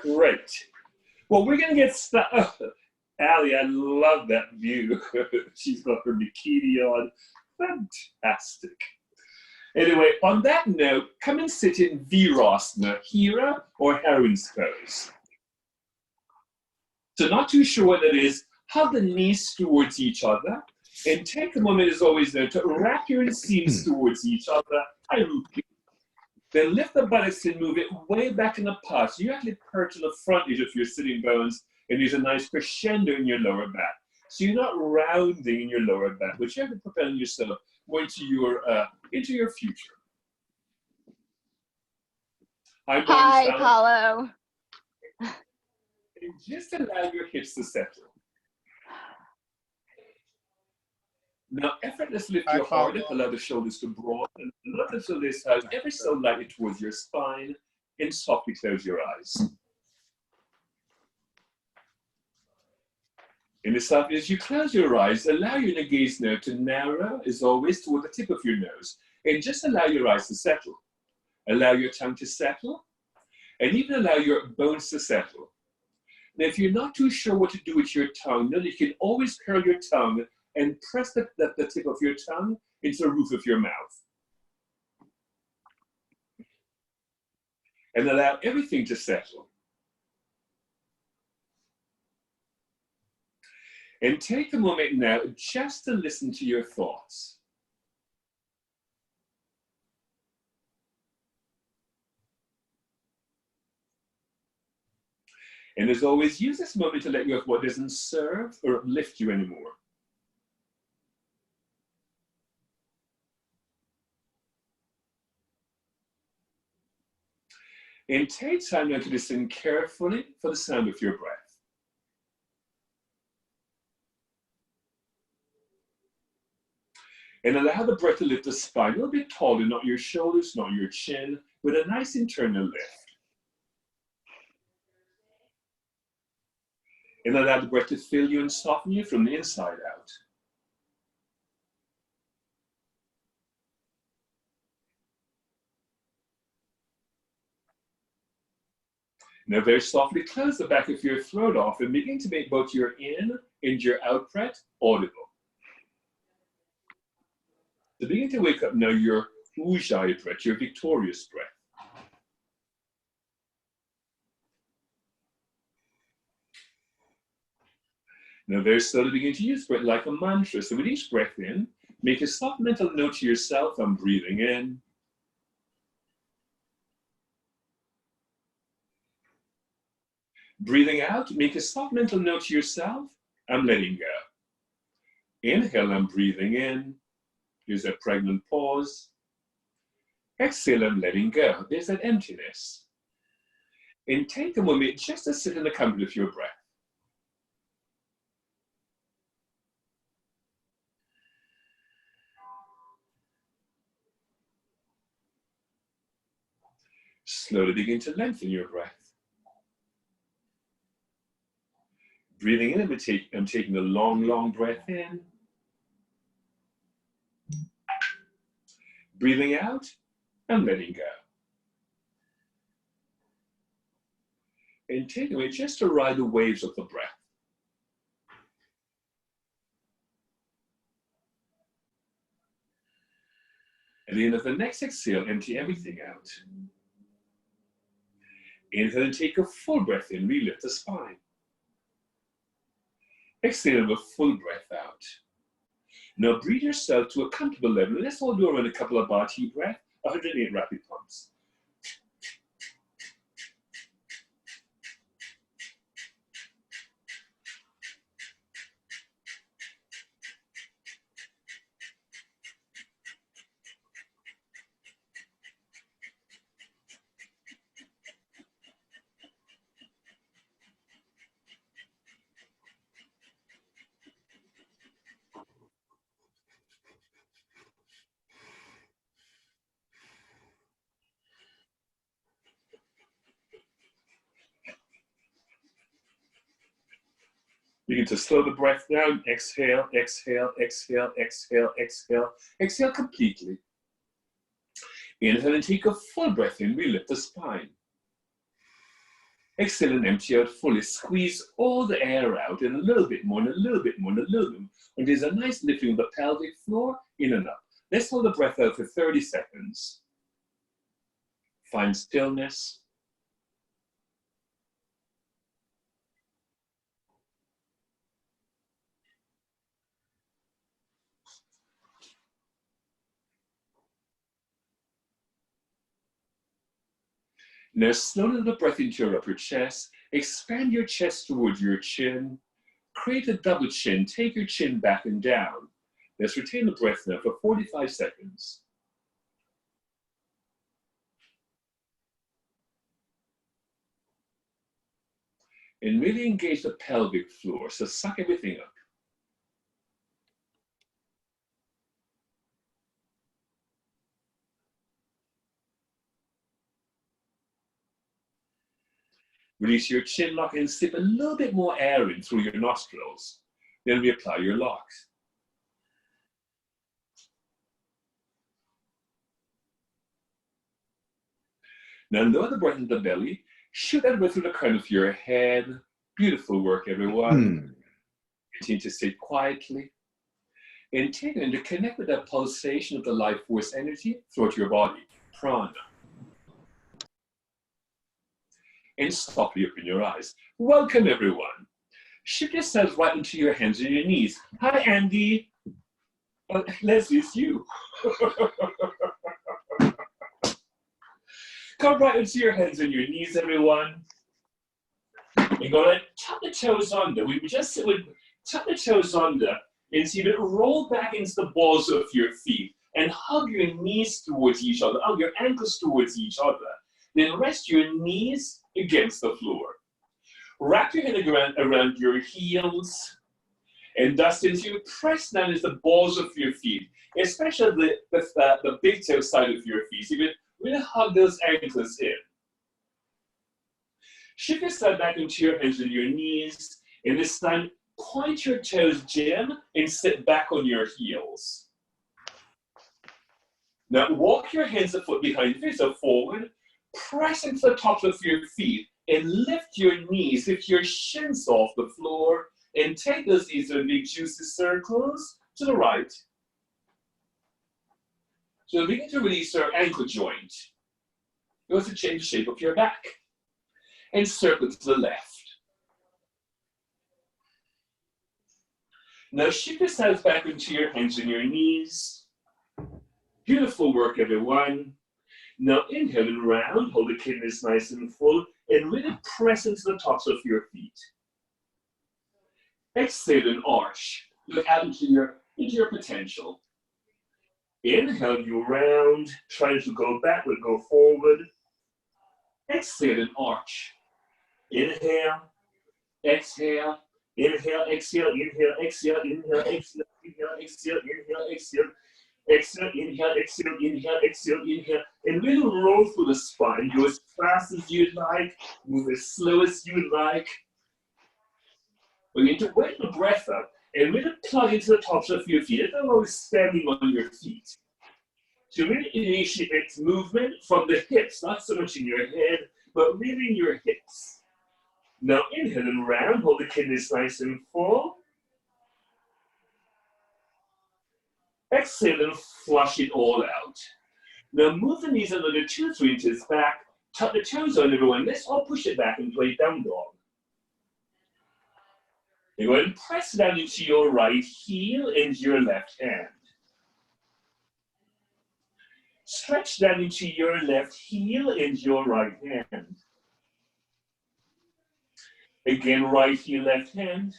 Great. Well, we're going to get started. Allie, I love that view. She's got her bikini on. Fantastic. Anyway, on that note, come and sit in Virasana, Hira or heron's pose. So not too sure what that is, hug the knees towards each other, and take a moment, as always, there to wrap your inseams towards each other. Then lift the buttocks and move it way back in the past. So you actually perch on the front edge of your sitting bones, and there's a nice crescendo in your lower back. So you're not rounding in your lower back, but you have to propel yourself more into your future. Hi, Paulo. And just allow your hips to settle. Now, effortlessly lift your heart up, allow the shoulders to broaden, and let the shoulders rise ever so lightly towards your spine, and softly close your eyes. And as you close your eyes, allow your gaze now to narrow, as always, toward the tip of your nose, and just allow your eyes to settle. Allow your tongue to settle, and even allow your bones to settle. Now, if you're not too sure what to do with your tongue, know that you can always curl your tongue and press the tip of your tongue into the roof of your mouth. And allow everything to settle. And take a moment now just to listen to your thoughts. And as always, use this moment to let go of what doesn't serve or uplift you anymore. And take time now to listen carefully for the sound of your breath. And allow the breath to lift the spine a little bit taller, not your shoulders, not your chin, with a nice internal lift. And allow the breath to fill you and soften you from the inside out. Now very softly close the back of your throat off and begin to make both your in and your out breath audible. So begin to wake up now your Ujjayi breath, your victorious breath. Now very slowly begin to use breath like a mantra. So with each breath in, make a soft mental note to yourself, I'm breathing in. Breathing out, make a soft mental note to yourself, I'm letting go. Inhale, I'm breathing in. There's a pregnant pause. Exhale, I'm letting go. There's that emptiness. And take a moment just to sit in the comfort of your breath. Slowly begin to lengthen your breath. Breathing in, I'm taking a long, long breath in. Breathing out, I'm letting go. And take a minute just to ride the waves of the breath. At the end of the next exhale, empty everything out. Inhale and take a full breath in, relift the spine. Exhale a full breath out. Now breathe yourself to a comfortable level. Let's all do around a couple of body breath, 108 rapid pumps. Begin to slow the breath down. Exhale, exhale, exhale, exhale, exhale. Exhale completely. Inhale and take a full breath in. Relift the spine. Exhale and empty out fully. Squeeze all the air out and a little bit more and a little bit more and a little bit more. And there's a nice lifting of the pelvic floor, in and up. Let's hold the breath out for 30 seconds. Find stillness. Now slowly let the breath into your upper chest. Expand your chest towards your chin. Create a double chin. Take your chin back and down. Let's retain the breath now for 45 seconds. And really engage the pelvic floor. So suck everything up. Release your chin lock and slip a little bit more air in through your nostrils. Then reapply your locks. Now lower the breath into the belly. Shoot that breath through the crown of your head. Beautiful work, everyone. Continue to sit quietly. And take and to connect with that pulsation of the life force energy throughout your body. Prana. And softly open your eyes. Welcome, everyone. Shift yourselves right into your hands and your knees. Hi, Andy. Leslie, it's you. Come right into your hands and your knees, everyone. You're going to tuck the toes under. We just would tuck the toes under and see it roll back into the balls of your feet and hug your knees towards each other, hug your ankles towards each other. Then rest your knees against the floor. Wrap your hand around your heels, and thus as you press down into the balls of your feet, especially the big toe side of your feet. So you really hug those ankles in. Shift yourself back into your hands and your knees, and this time point your toes down and sit back on your heels. Now walk your hands a foot behind you, so forward. Press into the tops of your feet and lift your knees, lift your shins off the floor, and take those knees in big juicy circles to the right. So begin to release your ankle joint. You also change the shape of your back. And circle to the left. Now shift yourselves back into your hands and your knees. Beautiful work, everyone. Now inhale and round, hold the kidneys nice and full, and really press into the tops of your feet. Exhale and arch. Look out into your potential. Inhale, you round, trying to go backward, go forward. Exhale and arch. Inhale, exhale, inhale, exhale, inhale, exhale, inhale, exhale, inhale, exhale, inhale, exhale. Exhale, inhale, exhale, inhale, exhale, inhale, and really roll through the spine. Go as fast as you'd like, move as slow as you'd like. We need to wake the breath up and really plug into the tops of your feet. Don't always standing on your feet. To really initiate movement from the hips, not so much in your head, but really in your hips. Now inhale and round, hold the kidneys nice and full. Exhale and flush it all out. Now move the knees another 2-3 inches back. Tuck the toes on, everyone. Let's all push it back into a down dog. You're going to press down into your right heel and your left hand. Stretch down into your left heel and your right hand. Again, right heel, left hand.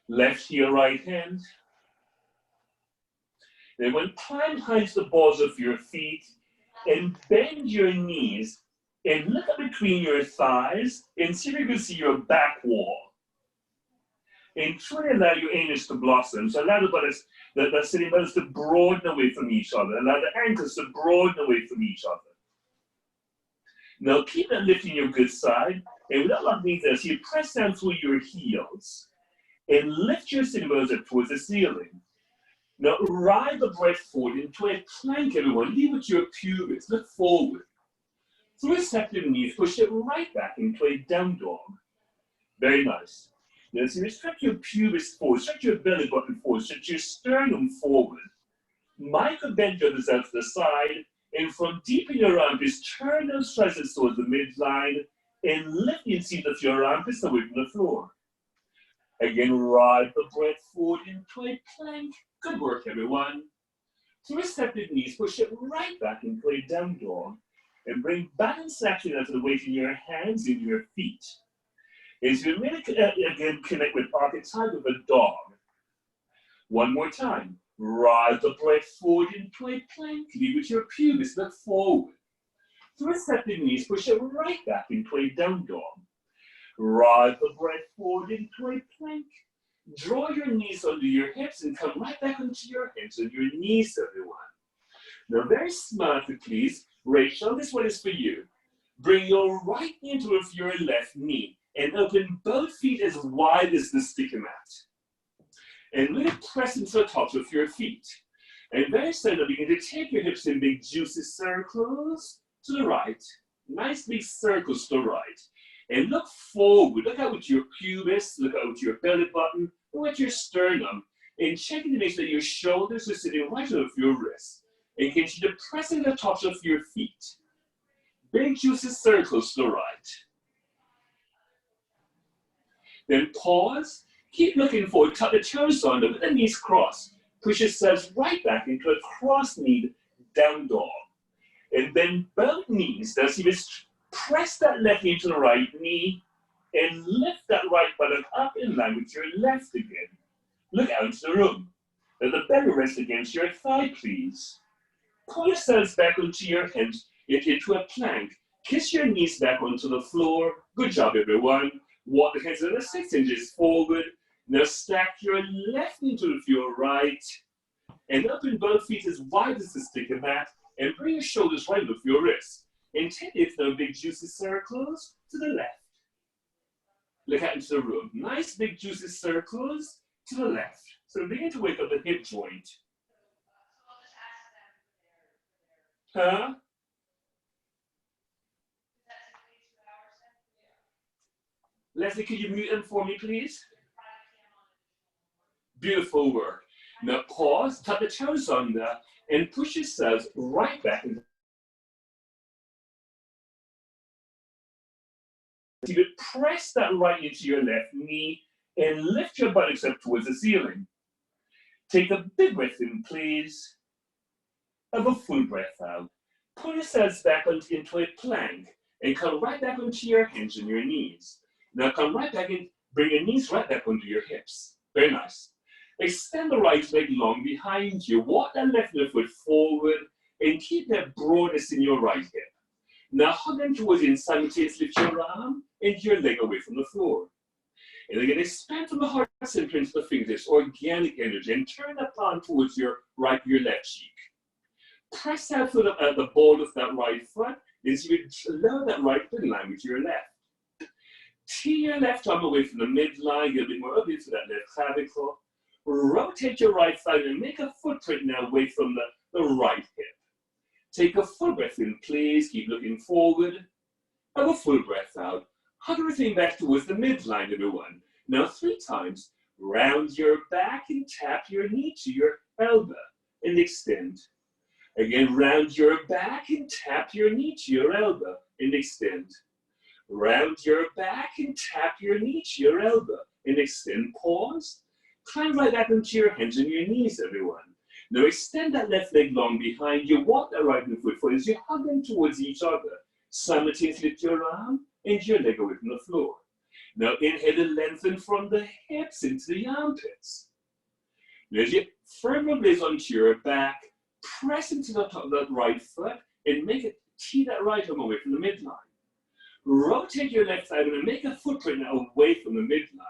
Left heel, right hand. Then when climb high to the balls of your feet and bend your knees and look up between your thighs and see if you can see your back wall. And try to allow your anus to blossom. So allow the sitting bones to broaden away from each other. Allow the ankles to broaden away from each other. Now keep that lifting your good side. And without locking this, you press down through your heels and lift your sitting bones up towards the ceiling. Now ride the breath forward into a plank, everyone. Lead with your pubis. Look forward. Through receptive knees, push it right back into a down dog. Very nice. Now, as you stretch your pubis forward, stretch your belly button forward, stretch your sternum forward. Micro bend your elbows out to the side, and from deep in your armpits, turn those triceps towards the midline, and lift the seat of your armpits away from the floor. Again, ride the breath forward into a plank. Good work, everyone. Through receptive knees, push it right back into a down dog, and bring balance action out to the weight in your hands and your feet. As you really again connect with archetype of a dog. One more time. Ride the breath forward into a plank. Lead with your pubis, look forward. Through receptive knees, push it right back into a down dog. Ride the breath forward into a plank. Draw your knees under your hips and come right back onto your hands and your knees, everyone. Now, very smartly, please, Rachel, this one is for you. Bring your right knee into your left knee and open both feet as wide as the sticky mat. And really press into the tops of your feet. And very slowly begin to take your hips in big juicy circles to the right. Nice big circles to the right. And look forward. Look out with your pubis, look out with your belly button, look at your sternum. And checking to make sure that your shoulders are sitting right over your wrists. And continue to press into the tops of your feet. Big juicy circles to the right. Then pause. Keep looking forward, tuck the toes under, with the knees crossed. Push yourselves right back into a cross-kneed down dog. And bend both knees. Now, so you just press that left knee to the right knee and lift that right buttock up in line with your left again. Look out into the room. Now, the belly rests against your thigh, please. Pull yourselves back onto your hands into a plank. Kiss your knees back onto the floor. Good job, everyone. Walk the hands another 6 inches forward. Now stack your left knee to your right and open both feet as wide as the sticky mat and bring your shoulders right over your wrists. And take it now big juicy circles to the left. Look out into the room. Nice big juicy circles to the left. So begin to wake up the hip joint. Huh? Leslie, could you mute them for me, please? Beautiful work. Now pause, tuck the toes under, and push yourselves right back into. You would press that right into your left knee and lift your buttocks up towards the ceiling. Take a big breath in, please. Have a full breath out. Pull yourselves back into a plank and come right back onto your hands and your knees. Now come right back in, bring your knees right back under your hips. Very nice. Extend the right leg long behind you. Walk that left foot forward and keep that broadness in your right hip. Now hug them towards the inside, lift your arm and your leg away from the floor. And again, expand from the heart center into the fingertips, organic energy, and turn that palm towards your left cheek. Press out through the ball of that right foot as you lower that right foot in line with your left. Tee your left arm away from the midline, get a bit more oblique to that left clavicle. Rotate your right thigh and make a footprint now away from the right hip. Take a full breath in, please. Keep looking forward. Have a full breath out. Hug everything back towards the midline, everyone. Now 3 times. Round your back and tap your knee to your elbow and extend. Again, round your back and tap your knee to your elbow and extend. Round your back and tap your knee to your elbow and extend. Pause. Climb right back into your hands and your knees, everyone. Now extend that left leg long behind you. Walk that right foot forward as you hug them towards each other. Simultaneously lift your arm and your leg away from the floor. Now inhale and lengthen from the hips into the armpits. Now as you firm your gaze onto your back, press into the top of that right foot and make it tee that right arm away from the midline. Rotate your left side and make a footprint now away from the midline.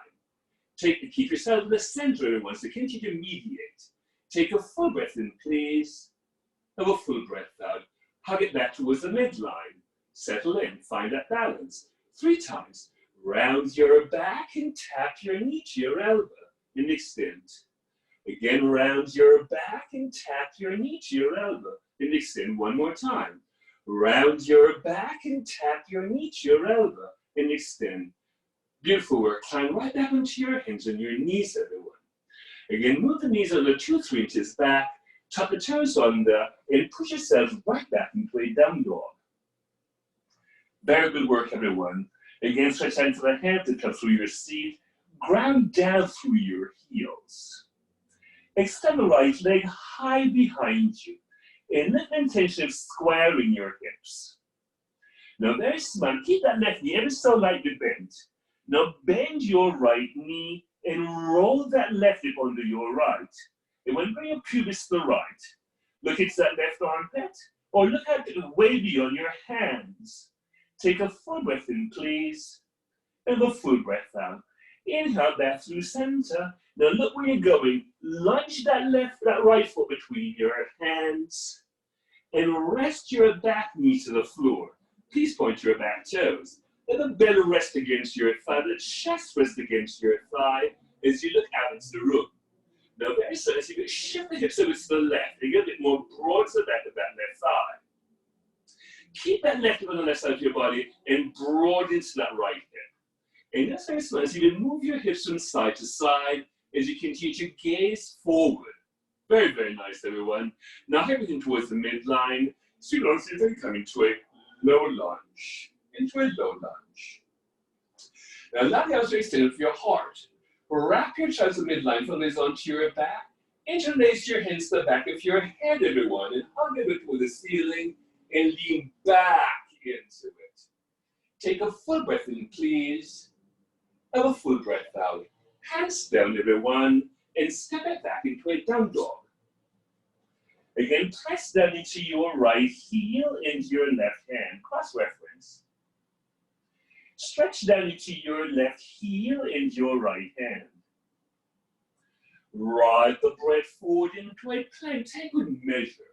Keep yourself in the center everyone, so continue to mediate. Take a full breath in, please. Have a full breath out. Hug it back towards the midline. Settle in, find that balance. 3 times. Round your back and tap your knee to your elbow and extend. Again, round your back and tap your knee to your elbow and extend one more time. Round your back and tap your knee to your elbow and extend. Beautiful work. Climb right back onto your hands and your knees, everyone. Again, move the knees under 2-3 inches back, tuck the toes under, and push yourself right back into a down dog. Very good work, everyone. Again, stretch out into the hand to come through your seat. Ground down through your heels. Extend the right leg high behind you. And let the intention of squaring your hips. Now, very smart. Keep that left knee ever so lightly bent. Now, bend your right knee and roll that left hip under your right. And when you bring your pubis to the right, look into that left armpit, or look at it way beyond your hands. Take a full breath in, please, and a full breath out. Inhale back through center. Now look where you're going. Lunge that right foot between your hands, and rest your back knee to the floor. Please point your back toes. Let the belly rest against your thigh, the chest rest against your thigh as you look out into the room. Now very slowly, as you shift the hips over to the left, and get a bit more broad to the back of that left thigh. Keep that left hip on the left side of your body and broaden into that right hip. And that's very slow, as you can move your hips from side to side as you continue to gaze forward. Very, very nice, everyone. Now everything towards the midline. Sweet arms, then come into a low lunge. Into a low lunge. Now allow the arms to extend for your heart. Wrap your chest to the midline, thumbs onto your back. Interlace your hands to the back of your head, everyone, and hug it toward the ceiling and lean back into it. Take a full breath in, please. Have a full breath out. Hands down, everyone, and step it back into a down dog. Again, press down into your right heel and your left hand. Cross-reference. Stretch down into your left heel and your right hand. Ride the breath forward into a plank. Take good measure.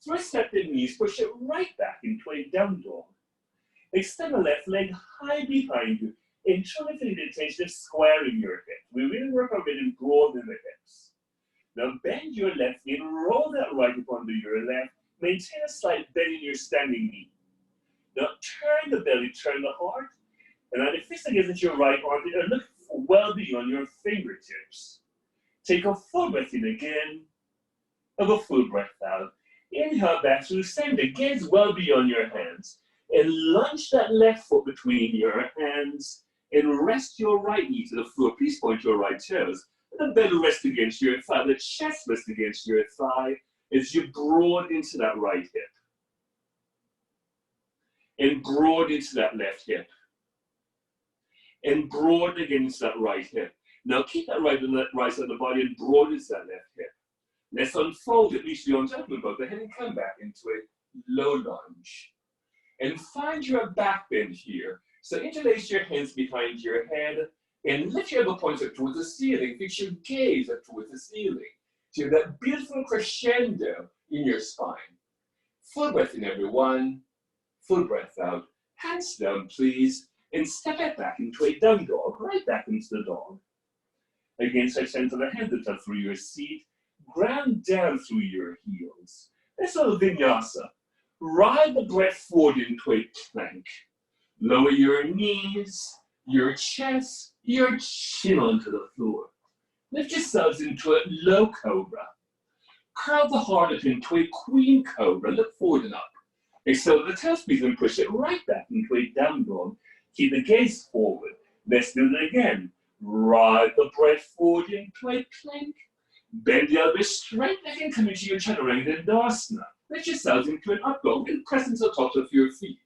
First step the knees, push it right back into a down dog. Extend the left leg high behind you and try to feel the intention of squaring your hips. We really work on it and broaden the hips. Now bend your left knee and roll that right up under your left. Maintain a slight bend in your standing knee. Now turn the belly, turn the heart, and now the fist against your right arm and look well beyond your fingertips. Take a full breath in again, have a full breath out. Inhale back through center, gaze well beyond your hands, and lunge that left foot between your hands, and rest your right knee to the floor. Please point your right toes. Let the belly rest against your thigh, the chest rest against your thigh as you broad into that right hip. And broad into that left hip. And broad again into that right hip. Now keep that right side of the body and broad into that left hip. Let's unfold it, reach the arms up above the head and come back into a low lunge. And find your back bend here. So interlace your hands behind your head and lift your elbow points up towards the ceiling. Fix your gaze up towards the ceiling. So you have that beautiful crescendo in your spine. Full breath in, everyone. Full breath out. Hands down, please. And step it back into a down dog, right back into the dog. Again, stretch into the hand to through your seat. Ground down through your heels. That's a little vinyasa. Ride the breath forward into a plank. Lower your knees, your chest, your chin onto the floor. Lift yourselves into a low cobra. Curl the heart up into a queen cobra. Look forward and up. Extend the toes, please, and push it right back into a down dog. Keep the gaze forward. Let's do it again. Ride the breath forward into a plank. Bend the elbows straight back and come into your chaturanga Tadasana. Lift yourselves into an up dog and press into the tops of your feet.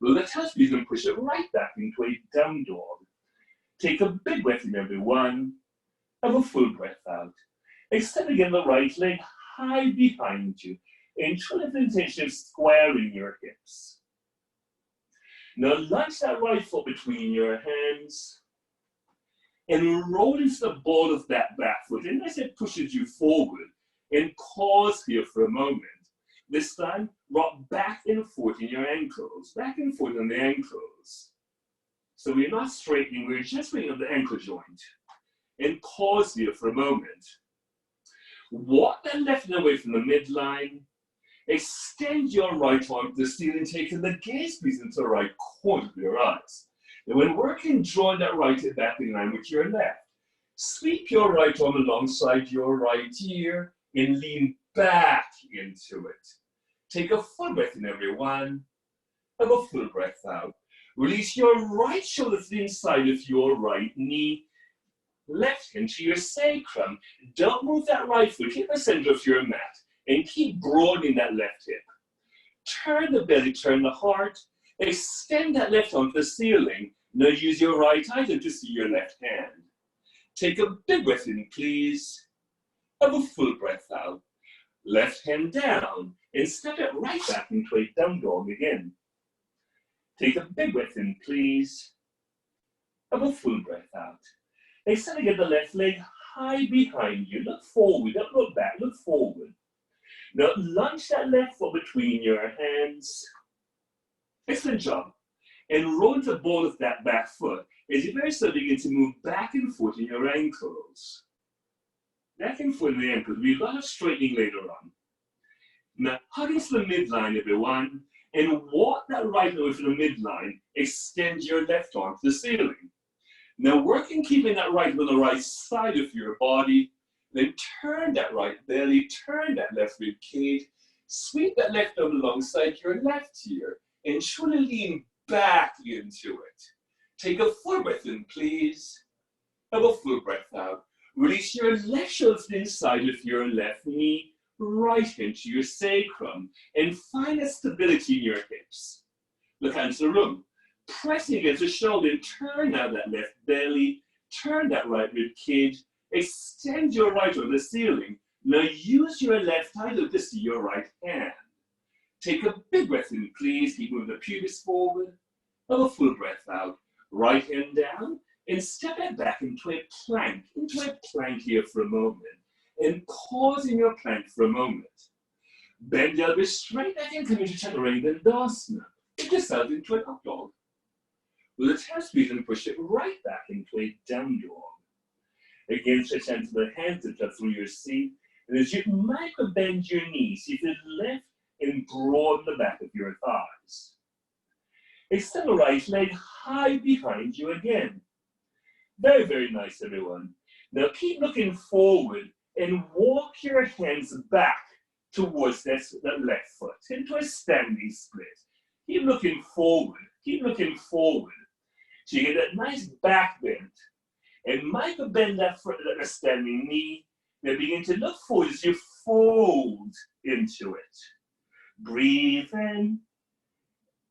Roll the toes, please, and push it right back into a down dog. Take a big breath in, everyone. Have a full breath out. Extend again the right leg high behind you. And try the intention of squaring your hips. Now lunge that right foot between your hands and roll into the ball of that back foot. And as it pushes you forward, and pause here for a moment. This time, rock back and forth in your ankles, back and forth on the ankles. So we're not straightening, we're just bringing up the ankle joint. And pause here for a moment. Walk that left knee away from the midline. Extend your right arm to the ceiling, taking the gaze please into the right corner of your eyes. And when working, draw that right hip back in line with your left. Sweep your right arm alongside your right ear and lean back into it. Take a full breath in, everyone. Have a full breath out. Release your right shoulder to the inside of your right knee. Left hand to your sacrum. Don't move that right foot. Hit the center of your mat and keep broadening that left hip. Turn the belly, turn the heart. Extend that left arm to the ceiling. Now use your right item to see your left hand. Take a big breath in, please. Have a full breath out. Left hand down and step it right back into a down dog again. Take a big breath in, please. Have a full breath out. Extend again the left leg high behind you. Look forward, don't look back, look forward. Now lunge that left foot between your hands. Excellent job. And roll the ball of that back foot as you very slowly begin to move back and forth in your ankles. Back and forth in the ankles. We've got a straightening later on. Now hug into the midline, everyone, and walk that right away from the midline. Extend your left arm to the ceiling. Now working, keeping that right on the right side of your body. Then turn that right belly, turn that left rib cage. Sweep that left arm alongside your left ear and truly lean back into it. Take a full breath in, please. Have a full breath out. Release your left shoulder to the inside of your left knee, right into your sacrum, and find that stability in your hips. Look out into the room. Pressing against the shoulder and turn out that left belly, turn that right rib cage, extend your right arm to the ceiling. Now use your left eye to see your right hand. Take a big breath in, please. Keep moving the pubis forward. Have a full breath out. Right hand down and step it back into a plank here for a moment. And pause in your plank for a moment. Bend the elbows straight back and come into Chaturanga Tadasana. Put yourself into an up dog. With a tap squeeze and push it right back into a down dog. Again, stretch out to the hands that touch through your seat. And as you micro bend your knees, you can lift and broaden the back of your thighs. Extend the right leg high behind you again. Very, very nice, everyone. Now keep looking forward and walk your hands back towards that left foot into a standing split. Keep looking forward. Keep looking forward. So you get that nice back bend. And micro bend that standing knee. Then begin to look forward as you fold into it. Breathe in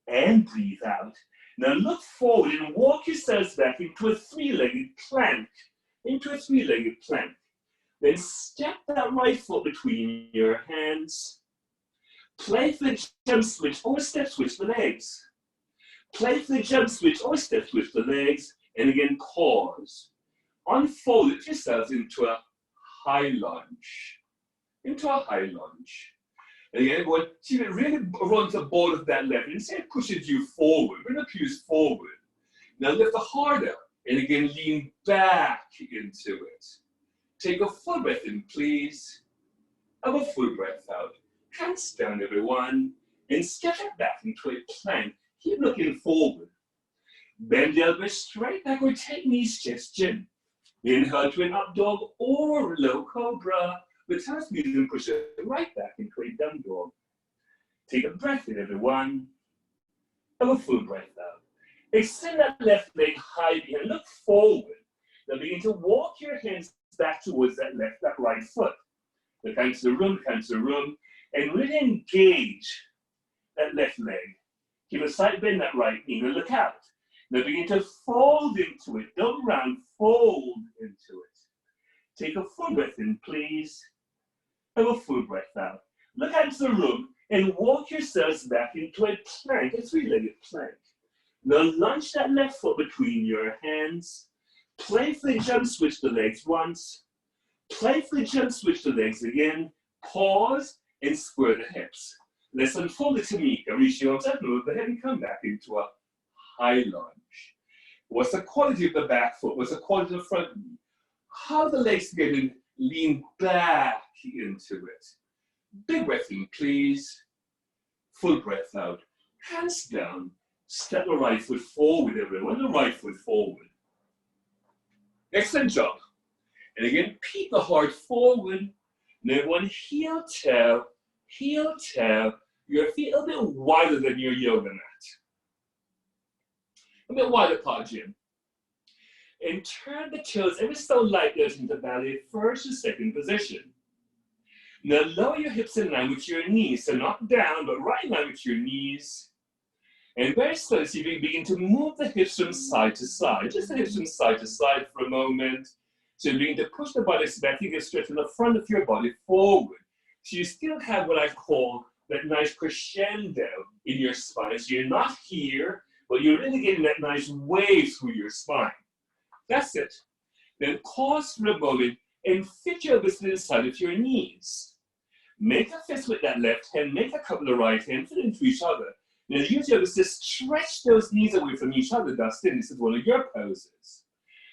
and breathe out. Now look forward and walk yourselves back into a three-legged plank. Then step that right foot between your hands. Playfully jump switch or step switch the legs. Playfully jump switch or step switch the legs. And again, pause. Unfold it yourselves into a high lunge. And again, everyone, see it really runs the ball of that left. Instead, it pushes you forward. Bring the pews forward. Now lift the heart up. And again, lean back into it. Take a full breath in, please. Have a full breath out. Hands down, everyone. And step it back into a plank. Keep looking forward. Bend the elbows straight back or take knees chest chin. Inhale to an up dog or low cobra. With time squeeze and push it right back into a down dog. Take a breath in, everyone. Have a full breath out. Extend that left leg high behind. Look forward. Now begin to walk your hands back towards that right foot. Look out to the room, and really engage that left leg. Keep a slight bend that right knee. Now look out. Now begin to fold into it. Don't round, fold into it. Take a full breath in, please. Have a full breath out. Look out into the room and walk yourselves back into a plank, a three-legged plank. Now lunge that left foot between your hands. Playfully jump switch the legs once. Playfully jump switch the legs again. Pause and square the hips. Let's unfold it to me. Reach your arms up, move the head and come back into a high lunge. What's the quality of the back foot? What's the quality of the front knee? How the legs together, lean back into it. Big breath in, please. Full breath out. Hands down. Step the right foot forward, everyone. The right foot forward. Excellent job. And again, peek the heart forward. And everyone, heel toe, your feet a bit wider than your yoga mat. A bit wider apart, Jim. And turn the toes ever so lightly out into ballet first and second position. Now lower your hips in line with your knees, so not down, but right in line with your knees. And very slowly, so you begin to move the hips from side to side. Just the hips from side to side for a moment. So you begin to push the buttocks back, you get stretch in the front of your body forward. So you still have what I call that nice crescendo in your spine. So you're not here, but you're really getting that nice wave through your spine. That's it. Then pause for a moment and fit your elbows to the side of your knees. Make a fist with that left hand, make a couple of right hands, fit into each other. Now use your elbows to stretch those knees away from each other, Dustin. This is one of your poses.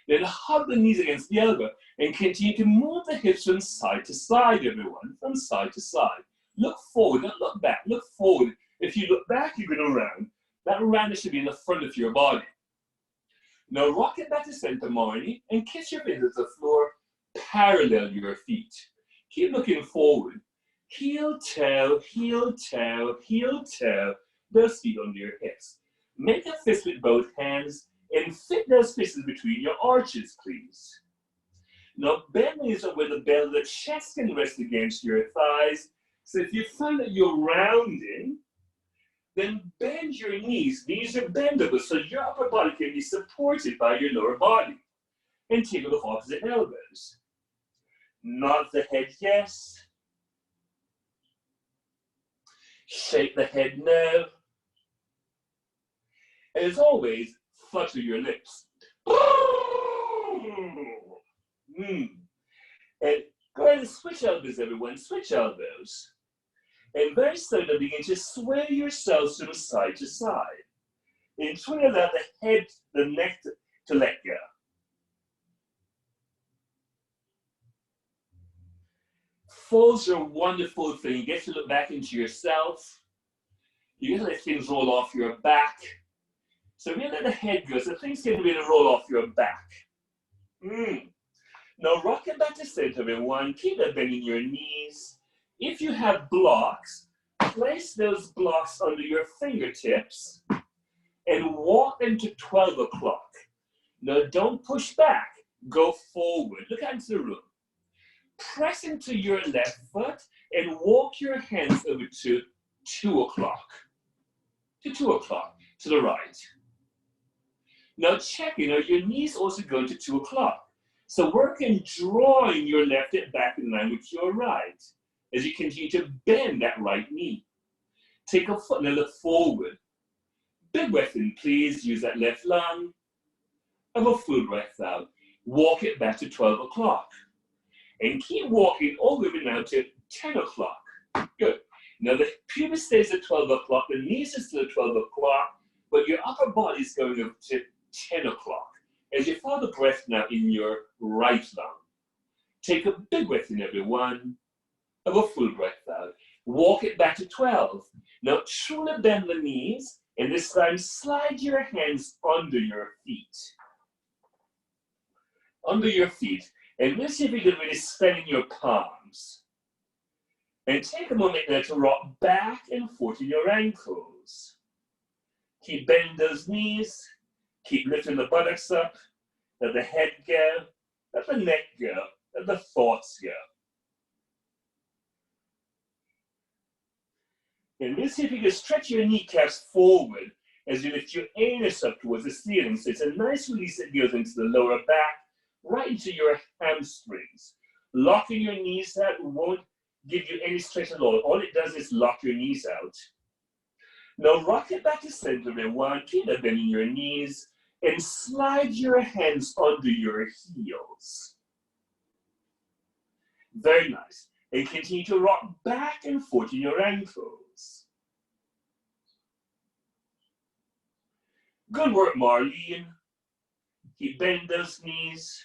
Then hug the knees against the elbow and continue to move the hips from side to side, everyone, from side to side. Look forward, don't look back, look forward. If you look back, you're going to round. That round should be in the front of your body. Now rock it back to center, Marnie, and kiss your fingers to the floor, parallel your feet. Keep looking forward. Heel, toe, those feet under your hips. Make a fist with both hands and fit those fists between your arches, please. Now bend knees are where the belly of the chest can rest against your thighs. So if you find that you're rounding, then bend your knees. Knees are bendable, so your upper body can be supported by your lower body. And take the opposite elbows. Nod the head yes. Shake the head no. And as always, flutter your lips. And go ahead and switch elbows, everyone. Switch elbows. And very slowly begin to sway yourselves from side to side. And try to allow the head, the neck to let go. Falls are a wonderful thing. You get to look back into yourself. You get to let things roll off your back. So really let the head go, so things can really roll off your back. Now rock it back to center, everyone. Keep that bending your knees. If you have blocks, place those blocks under your fingertips and walk them to 12 o'clock. Now don't push back, go forward. Look out into the room. Press into your left foot and walk your hands over to 2 o'clock. To 2 o'clock, to the right. Now check, your knees also go to 2 o'clock. So work in drawing your left hip back in line with your right as you continue to bend that right knee. Take a foot and look forward. Big breath in, please. Use that left lung. Have a full breath out. Walk it back to 12 o'clock. And keep walking all the way now to 10 o'clock. Good. Now the pelvis stays at 12 o'clock, the knees are still at 12 o'clock, but your upper body is going up to 10 o'clock. As you follow the breath now in your right lung. Take a big breath in, everyone. Have a full breath out. Walk it back to 12. Now truly bend the knees, and this time slide your hands under your feet. Under your feet. And we'll see if we can really spend in your palms. And take a moment now to rock back and forth in your ankles. Keep bending those knees. Keep lifting the buttocks up. Let the head go. Let the neck go. Let the thoughts go. And we'll see if you can stretch your kneecaps forward as you lift your anus up towards the ceiling. So it's a nice release that goes into the lower back, right into your hamstrings. Locking your knees out won't give you any stretch at all. All it does is lock your knees out. Now rock it back to center, everyone. Keep that bending your knees and slide your hands under your heels. Very nice. And continue to rock back and forth in your ankles. Good work, Marlene. Keep bending those knees.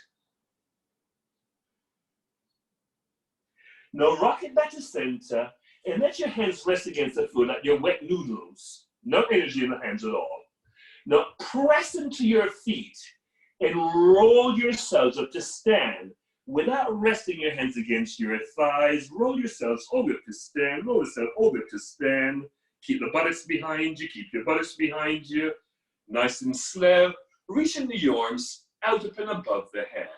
Now rock it back to center And let your hands rest against the floor like you're wet noodles. No energy in the hands at all. Now press into your feet and roll yourselves up to stand without resting your hands against your thighs. Roll yourselves over to stand, roll yourself over to stand. Keep the buttocks behind you, keep your buttocks behind you. Nice and slow. Reaching the arms out up and above the head.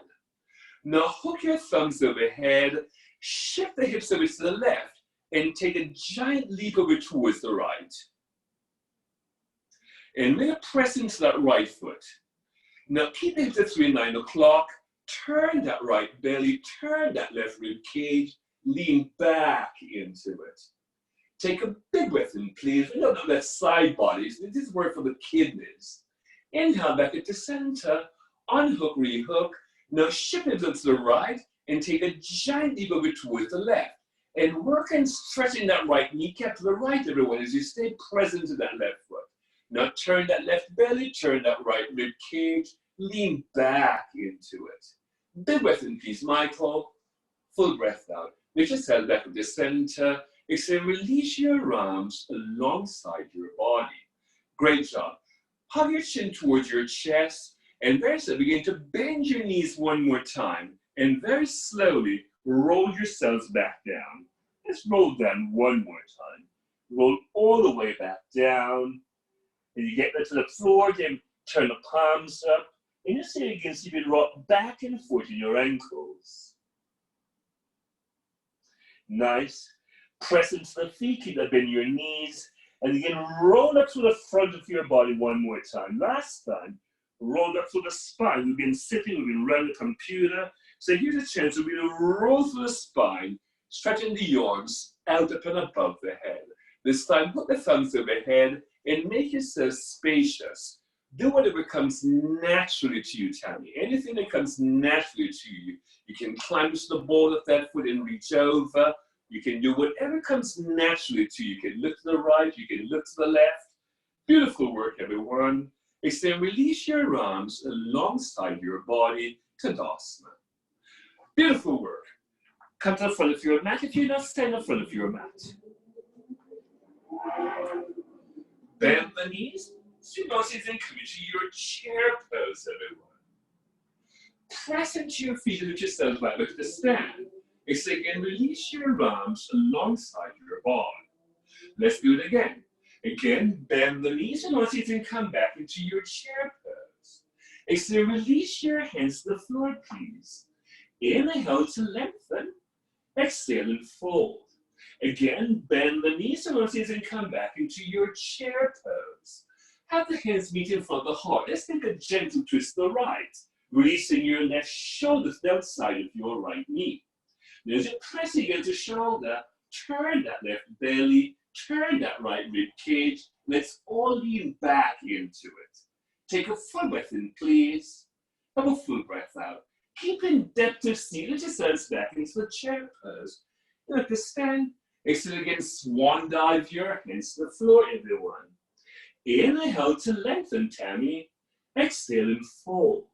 Now hook your thumbs overhead, shift the hips over to the left, and take a giant leap over towards the right. And then press into that right foot. Now keep the hips at 3 and 9 o'clock. Turn that right belly, turn that left rib cage, lean back into it. Take a big breath in, please. No, that's side bodies. This is work for the kidneys. Inhale back into center, unhook, rehook. Now shift it to the right and take a giant leap over towards the left. And work on stretching that right kneecap to the right, everyone, as you stay present to that left foot. Now turn that left belly, turn that right rib cage, lean back into it. Big breath in, please, Michael. Full breath out. Lift yourself back to the center. Exhale, release your arms alongside your body. Great job. Hug your chin towards your chest, and very slowly begin to bend your knees one more time, and very slowly roll yourselves back down. Let's roll down one more time. Roll all the way back down. And you get to the floor, then turn the palms up, and you see again, see if you rock back and forth in your ankles. Nice. Press into the feet, keep up in your knees, and again, roll up to the front of your body one more time. Last time, roll up to the spine. We've been sitting, we've been running the computer. So here's a chance we're going to roll through the spine, stretching the arms out up and above the head. This time, put the thumbs overhead and make yourself spacious. Do whatever comes naturally to you, Tammy. Anything that comes naturally to you. You can climb to the ball of that foot and reach over. You can do whatever comes naturally to you. You can look to the right, you can look to the left. Beautiful work, everyone. Extend, release your arms alongside your body, Tadasana. Beautiful work. Come to the front of your mat if you're not standing in front of your mat. Bend the knees, synopsis, and come into your chair pose, everyone. Press into your feet and lift yourself back to the stand. Exhale again, release your arms alongside your body. Let's do it again. Again, bend the knees and synopsis, and come back into your chair pose. Exhale, release your hands to the floor, please. Inhale to lengthen. Exhale and fold. Again, bend the knees and synopsis, and come back into your chair pose. Have the hands meet in front of the heart. Let's take a gentle twist to the right, releasing your left shoulder to the outside of your right knee. Now, as you press against the shoulder, turn that left belly, turn that right rib cage. Let's all lean back into it. Take a full breath in, please. Have a full breath out. Keep in depth of seat. Let yourselves back into the chair pose. Look to stand. Exhale again, swan dive your hands to the floor, everyone. Inhale to lengthen, Tammy. Exhale and fold.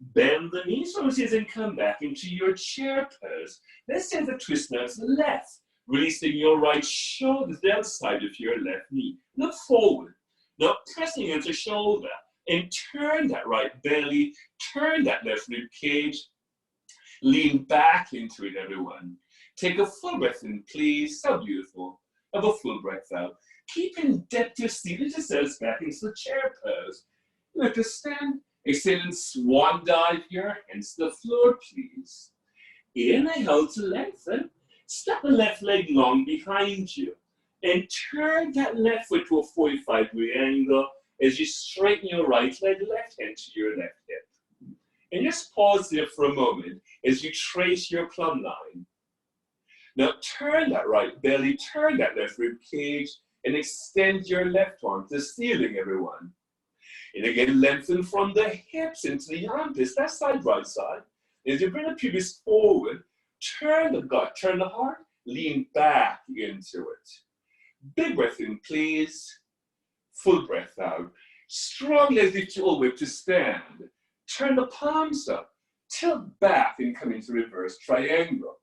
Bend the knees, and come back into your chair pose. Let's take the twist now to the left, releasing your right shoulder to the outside of your left knee. Look forward. Now pressing into shoulder and turn that right belly, turn that left rib cage. Lean back into it, everyone. Take a full breath in, please. So beautiful. Have a full breath out. Keep in depth your seat. Let yourselves back into the chair pose. Look to stand. Exhale and swan dive your hands to the floor, please. Inhale to lengthen. Step the left leg long behind you. And turn that left foot to a 45-degree angle as you straighten your right leg, left hand to your left hip. And just pause there for a moment as you trace your plumb line. Now turn that right belly, turn that left rib cage, and extend your left arm to the ceiling, everyone. And again, lengthen from the hips into the armpits, left side, right side. As you bring the pubis forward, turn the gut, turn the heart, lean back into it. Big breath in, please. Full breath out. Strong legs lift you all the way up to stand. Turn the palms up, tilt back and come into reverse triangle.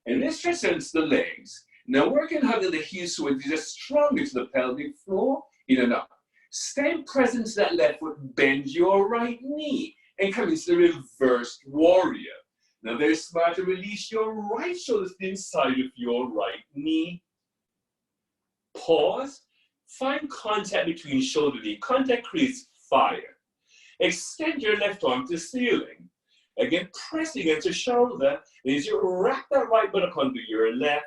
And let's transcend the legs. Now working hugging the heels towards you, just strongly to the pelvic floor, in and up. Stay present to that left foot, bend your right knee, and come into the reversed warrior. Now very smart to release your right shoulder to the inside of your right knee. Pause. Find contact between shoulder and knee. Contact creates fire. Extend your left arm to the ceiling. Again, press against your shoulder. As you wrap that right buttock under your left,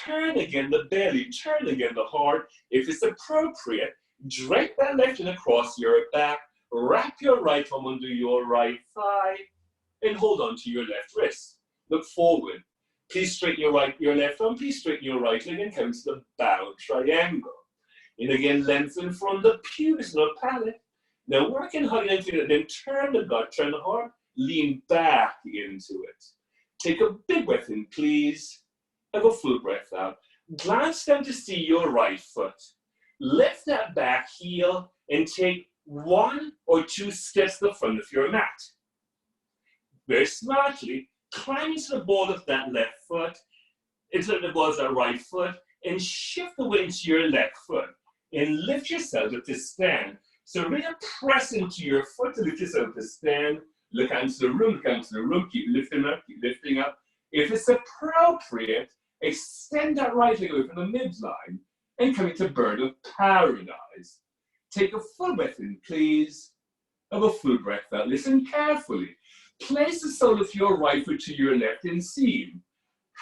turn again the belly, turn again the heart. If it's appropriate, drape that left hand across your back, wrap your right arm under your right thigh, and hold on to your left wrist. Look forward. Please straighten your left arm, please straighten your right leg and come to the bow triangle. And again, lengthen from the pubis and the palate. Now work and hug into it, then turn the gut, turn the heart, lean back into it. Take a big breath in, please. Have a full breath out. Glance down to see your right foot. Lift that back heel and take 1 or 2 steps to the front of your mat. Very smartly, climb into the ball of that left foot, into the ball of that right foot, and shift the weight into your left foot. And lift yourself up to stand. So really press into your foot to lift yourself to stand. Look out into the room, look out into the room, keep lifting up, keep lifting up. If it's appropriate, extend that right leg away from the midline and come into bird of paradise. Take a full breath in, please. Have a full breath out. Listen carefully. Place the sole of your right foot to your left inseam.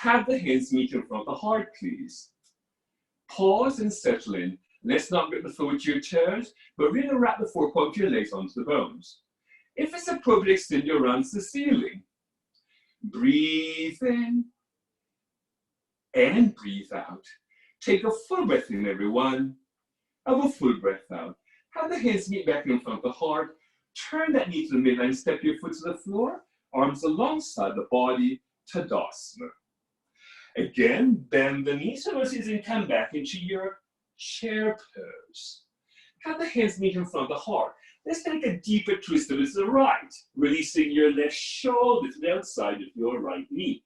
Have the hands meet in front of the heart, please. Pause and settle in. Let's not grip the floor with your toes, but really wrap the forepaw of your legs onto the bones. If it's appropriate, extend your arms to the ceiling. Breathe in and breathe out. Take a full breath in, everyone. Have a full breath out. Have the hands meet back in front of the heart. Turn that knee to the midline, step your foot to the floor, arms alongside the body, Tadasana. Again, bend the knees so and come back into your chair pose. Have the hands meet in front of the heart. Let's take a deeper twist to the right, releasing your left shoulder to the outside of your right knee.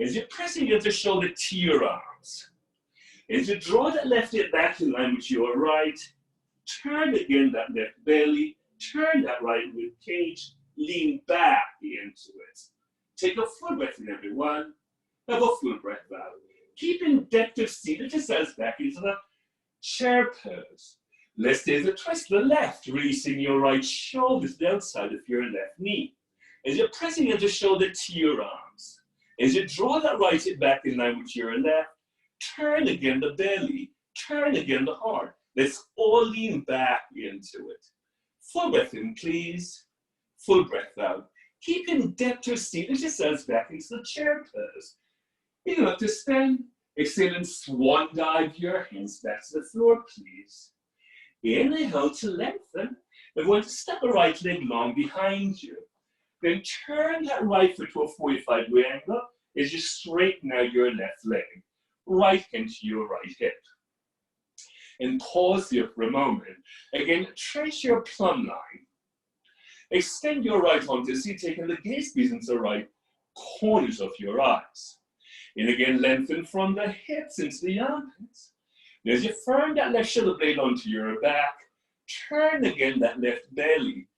As you're pressing against the shoulder to your arms. As you draw that left hip back in line with your right, turn again that left belly, turn that right rib cage, lean back into it. Take a full breath in, everyone. Have a full breath out. Keep in depth of seat, lift yourselves back into the chair pose. Let's take a twist to the left, releasing your right shoulder to the outside of your left knee. As you're pressing into shoulder to your arms. As you draw that right hip back in line with your left, turn again the belly, turn again the heart. Let's all lean back into it. Full breath in, please. Full breath out. Keep in depth of seat, lift yourselves back into the chair pose. You know, to stand, exhale and swan dive your hands back to the floor, please. Inhale to lengthen. We're going to step the right leg long behind you. Then turn that right foot to a 45-degree angle as you straighten out your left leg, right into your right hip. And pause here for a moment. Again, trace your plumb line. Extend your right arm to the seat, taking the gaze squeeze into the right corners of your eyes. And again, lengthen from the hips into the armpits. As you firm that left shoulder blade onto your back, turn again that left belly,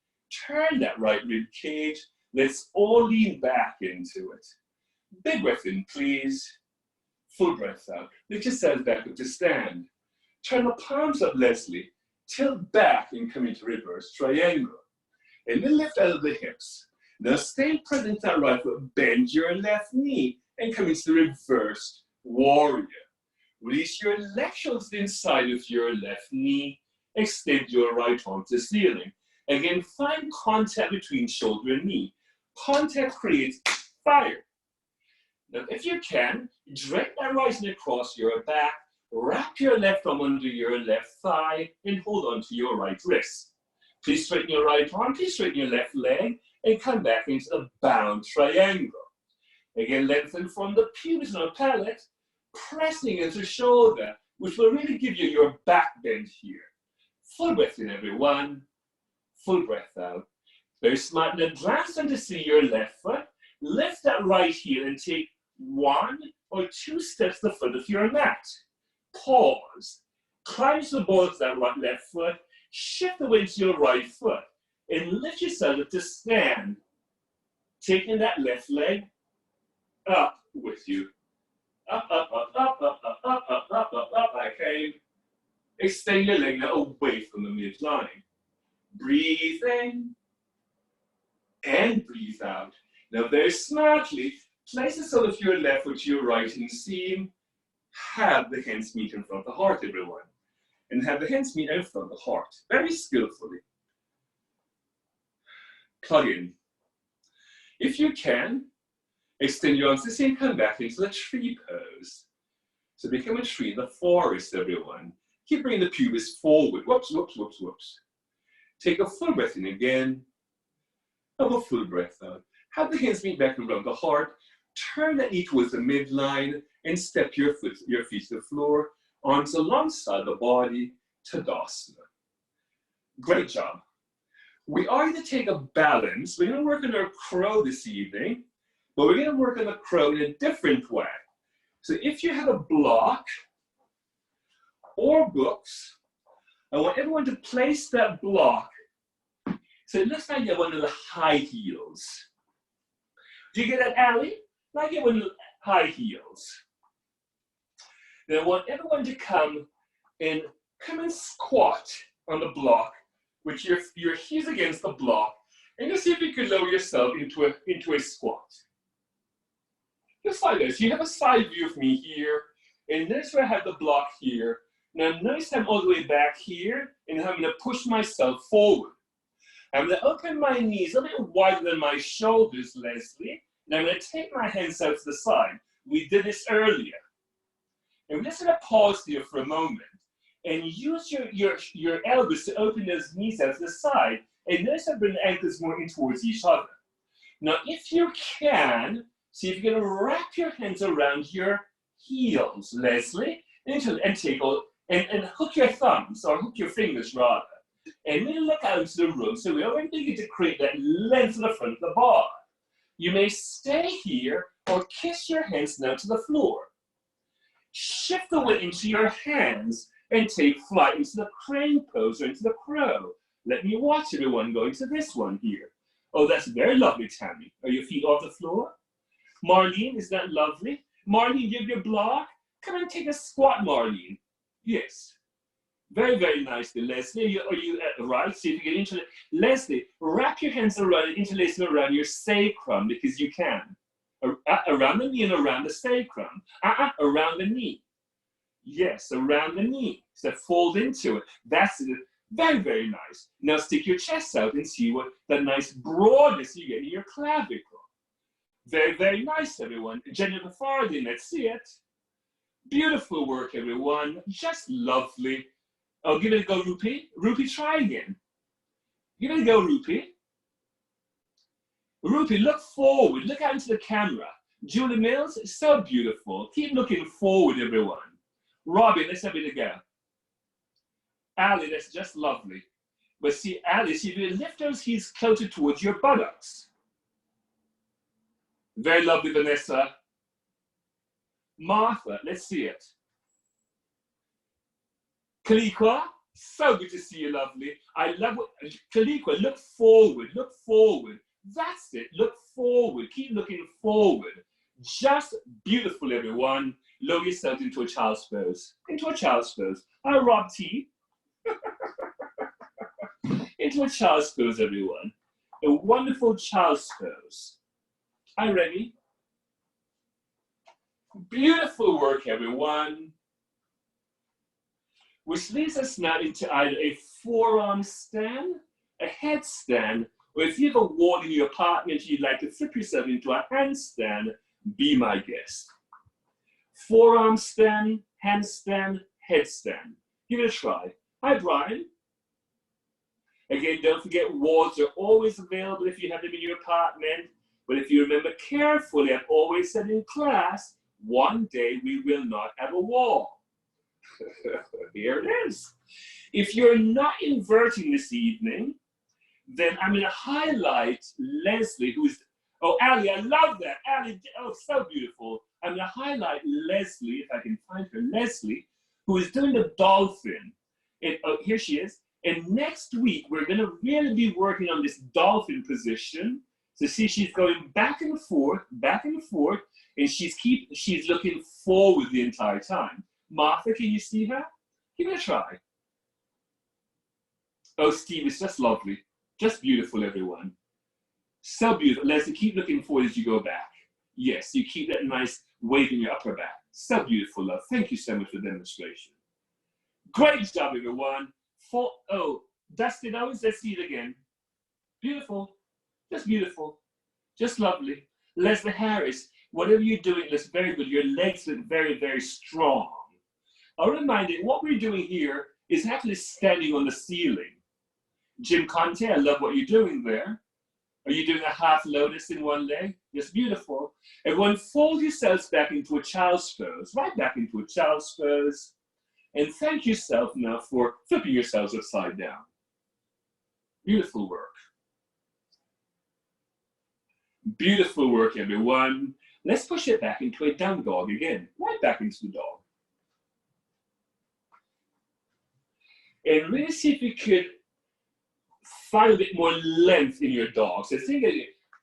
turn that right rib cage. Let's all lean back into it. Big breath in, please. Full breath out. Lift yourself back up to stand. Turn the palms up, Leslie. Tilt back and come into reverse triangle. And then lift out of the hips. Now stay present that right foot. Bend your left knee and come into the reversed warrior. Release your left shoulder to the inside of your left knee. Extend your right arm to the ceiling. Again, find contact between shoulder and knee. Contact creates fire. Now, if you can, drape that right knee across your back, wrap your left arm under your left thigh, and hold on to your right wrist. Please straighten your right arm, please straighten your left leg, and come back into the bound triangle. Again, lengthen from the pubis and the palate, pressing into the shoulder, which will really give you your back bend here. Full breath in, everyone. Full breath out. Very smart. Now glance down to see your left foot. Lift that right heel and take 1, or 2 steps to the front of your mat. Pause. Climb to the ball of that left foot. Shift the weight to your right foot. And lift yourself up to stand. Taking that left leg up with you. Up, up, up, up, up, up, up, up, up, up, up. Okay. Extend your leg now away from the midline. Breathe in and breathe out. Now very smartly, place the sole of your left foot to your right inseam. Have the hands meet in front of the heart, everyone. And have the hands meet in front of the heart. Very skillfully. Plug in. If you can, extend your arms to the same, come back into the tree pose. So become a tree in the forest, everyone. Keep bringing the pubis forward. Whoops, whoops, whoops, whoops. Take a full breath in again. Have a full breath out. Have the hands meet back around the heart. Turn that knee towards the midline and step your feet to the floor. Arms alongside the body. Tadasana. Great job. We are going to take a balance. We're going to work on our crow this evening, but we're going to work on the crow in a different way. So if you have a block or books, I want everyone to place that block so it looks like you have one of the high heels. Do you get that, Allie? Like you have one of the high heels. Then I want everyone to come and squat on the block with your heels against the block, and just see if you can lower yourself into a squat. Just like this. You have a side view of me here, and notice where I have the block here. Now notice I'm all the way back here, and I'm going to push myself forward. I'm going to open my knees a little wider than my shoulders, Leslie, and I'm going to take my hands out to the side. We did this earlier. And we're just going to pause here for a moment and use your elbows to open those knees out to the side. And notice I bring the ankles more in towards each other. Now, if you can, see if you can wrap your hands around your heels, Leslie, and hook your thumbs, or hook your fingers rather. And we look out into the room, so we already begin to create that length in the front of the bar. You may stay here or kiss your hands now to the floor. Shift the weight into your hands and take flight into the crane pose or into the crow. Let me watch everyone go into this one here. Oh, that's very lovely, Tammy. Are your feet off the floor? Marlene, is that lovely? Marlene, you have your block? Come and take a squat, Marlene. Yes. Very, very nicely. Leslie, are you at the right? See if you get into it. Leslie, wrap your hands around, interlace them around your sacrum because you can. Around the knee and around the sacrum. Around the knee. Yes, around the knee. So fold into it. That's it. Very, very nice. Now stick your chest out and see what that nice broadness you get in your clavicle. Very, very nice, everyone. Jennifer Farthing, let's see it. Beautiful work, everyone. Just lovely. Oh, give it a go, Rupi. Rupi, try again. Give it a go, Rupi. Rupi, look forward. Look out into the camera. Julie Mills, so beautiful. Keep looking forward, everyone. Robin, let's have it again. Ali, that's just lovely. But see, Ali, see if you lift those heels closer towards your buttocks. Very lovely, Vanessa. Martha, let's see it. Kalikwa, so good to see you, lovely. I love it. Kalikwa, look forward, look forward. That's it, look forward, keep looking forward. Just beautiful, everyone. Lower yourself into a child's pose. Into a child's pose. Hi, Rob T. Into a child's pose, everyone. A wonderful child's pose. Hi, Remy. Beautiful work, everyone. Which leads us now into either a forearm stand, a headstand, or if you have a wall in your apartment you'd like to flip yourself into a handstand, be my guest. Forearm stand, handstand, headstand. Give it a try. Hi, Brian. Again, don't forget walls are always available if you have them in your apartment. But if you remember carefully, I've always said in class, one day we will not have a wall. Here it is. If you're not inverting this evening, then I'm going to highlight Leslie, who's Oh, Ali, I love that. Ali, oh, so beautiful. I'm going to highlight Leslie, if I can find her. Leslie, who is doing the dolphin. And, oh, here she is. And next week, we're going to really be working on this dolphin position. So see, she's going back and forth, and she's looking forward the entire time. Martha, can you see her? Give it a try. Oh, Steve, it's just lovely. Just beautiful, everyone. So beautiful. Leslie, keep looking forward as you go back. Yes, you keep that nice wave in your upper back. So beautiful, love. Thank you so much for the demonstration. Great job, everyone. Oh, Dustin, let's see it again. Beautiful. Just beautiful. Just lovely. Leslie Harris, whatever you're doing looks very good. Your legs look very, very strong. I'll remind you, what we're doing here is actually standing on the ceiling. Jim Conte, I love what you're doing there. Are you doing a half lotus in one leg? Yes, beautiful. Everyone, fold yourselves back into a child's pose, right back into a child's pose. And thank yourself now for flipping yourselves upside down. Beautiful work. Beautiful work, everyone. Let's push it back into a down dog again, right back into the dog. And really see if you could find a bit more length in your dog. So think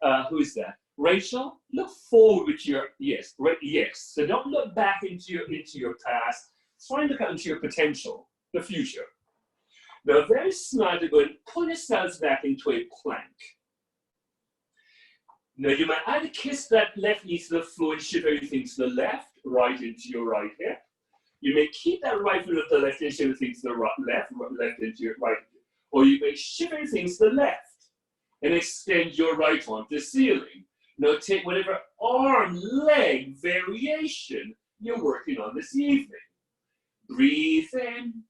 of who is that? Rachel, look forward with your, yes, right, yes. So don't look back into your past. Try and look out into your potential, the future. Now, very smartly, go and pull yourselves back into a plank. Now, you might either kiss that left knee to the floor and shift everything to the left, right into your right hip. You may keep that right foot to the left and shift everything to the right, left into your right hip. Or you may shift everything to the left and extend your right arm to the ceiling. Now, take whatever arm, leg variation you're working on this evening. Breathe in